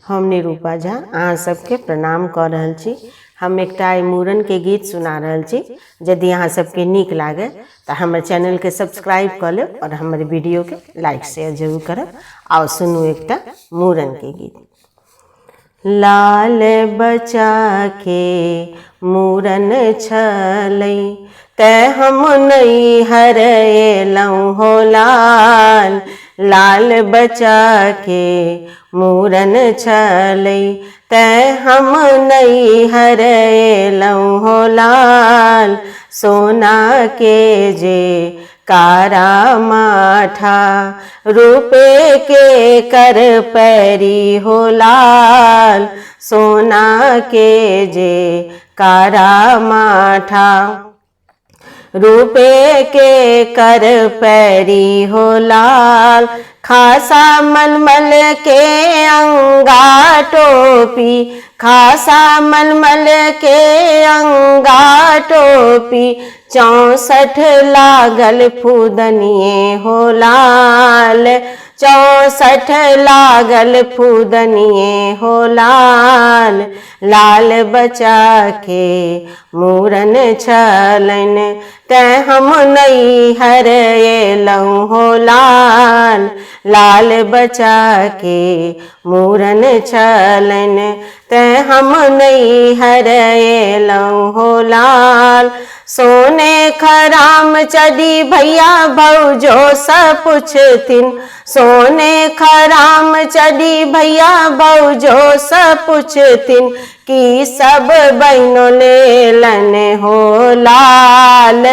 हम निरूपा झा अहाँ सबके प्रणाम कऽ रहल छी। हम एकटा मूड़न के गीत सुना रहल छी। यदि अहाँ सबके नीक लागे तऽ हमर चैनल के सब्सक्राइब कऽ लेब और हमर वीडियो के लाइक शेयर जरूर करब। आओ सुनू एकटा मूड़न के गीत। लाल बच्चा के मूड़न छलै ते हम नैहर एलहुँ हो लाल। लाल बच्चा के मूड़न छलै ते हम नैहर एलहुँ हो लाल। सोना के जे कारा माठा रूपे के कर पैरी हो लाल। सोना के जे कारा माठा रूपे के कर पैरी हो लाल। खासा मलमल के अंगा टोपी, खासा मलमल के अंगा टोपी 64 लागल फूदनिए हो लाल। 64 लागल फूदनिए हो लाल। लाल बच्चा के मूड़न छलन ते हम नैहर एलहुँ हो लाल। लाल बच्चा के मूड़न छलन ते हम नैहर एलहुँ हो लाल। सोने खराम चढ़ी भैया भौजो सब पुछथिन। सोने खराम चढ़ी भैया भौजो सब पुछथिन कि सब बहिनों लेलन हो लाल।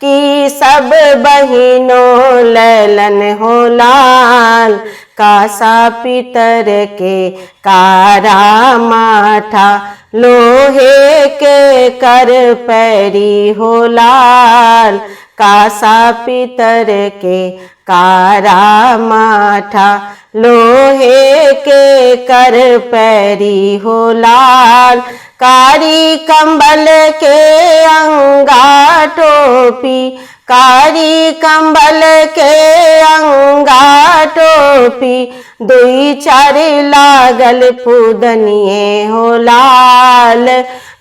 कि सब बहिनों लेलन हो लाल। कासा पीतर के कारा माठा लोहे के कर पैरी हो लाल। कासा पीतर के कारा माठा लोहे के कर पैरी हो लाल। कारी कंबल के अंगा टोपी, कारी कंबल के अंगा टोपी 2-4 लागल फूदनिए हो लाल।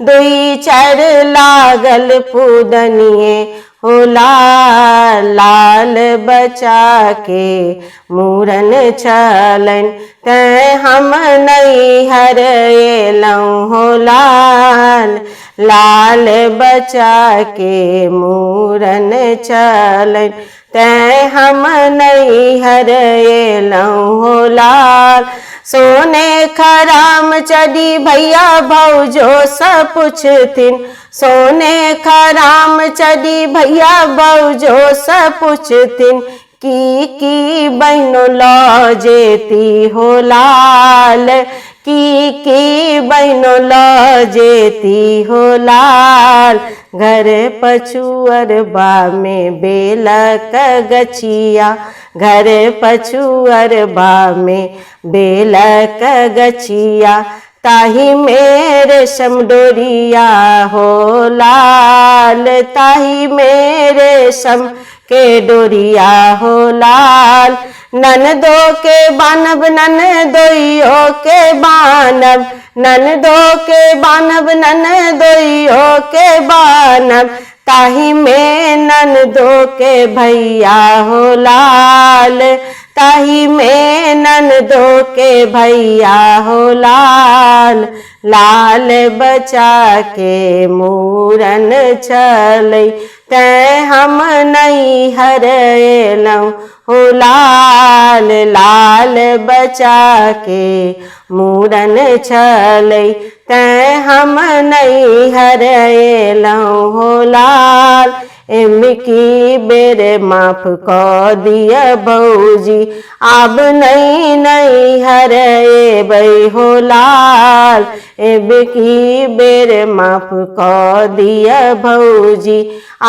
2-4 लागल फूदनिए हो लाल। लाल बच्चा के मूड़न छलन ते हम नैहर एलहुँ हो लाल। लाल बच्चा के मूड़न छलन ते हम नैहर एलहुँ हो लाल। सोने खराम चढ़ी भैया भौजो सब पुछथिन। सोने खराम चढ़ी भैया भौजो सब पुछथिन की बहिनों लौ जेती हो लाल। की बहिनों लौ जेती हो लाल। घर पछुअरबा में बेलक गछिया, घर पछुअरबा में बेलक गछिया ताही मेरे समडोरिया हो लाल। ताही मेरे सम के डोरिया हो लाल। ननदो के बानब ननदोइयो के बानब, ननदो के बानब ननदोइयो के बानब ताही में ननदो के भैया हो लाल। ताही में ननदो के भैया हो लाल। लाल बच्चा के मूड़न छलै ते हम नैहर एलहुँ हो लाल। लाल बच्चा के मूड़न छलै ते हम नैहर एलहुँ हो लाल। एमकी बेर माफ कऽ दिअ भौजी आब नैहर एबै हो लाल। एबकी बेर माफ कऽ दिअ भौजी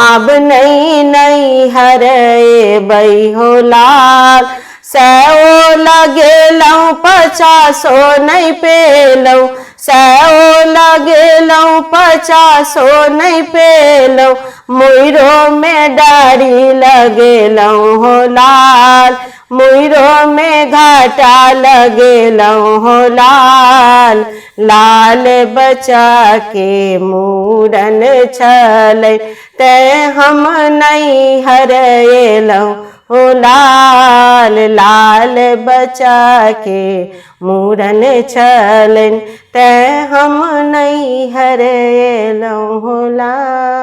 आब नैहर एबै हो लाल। 100 लगेलहुँ 50 नहीं पेलहुँ, सौ लगेलौं 50 नहीं पेलौं, मुइरो में डारी लगेलौं हो लाल, मुइरो में घाटा लगेलौं हो लाल। लाल बचा के मूरन छलै, ते हम नहीं हरएलौं हो लाल। लाल बचा के मूरन छलन, ते हम नहीं हरएलौं हो लाल।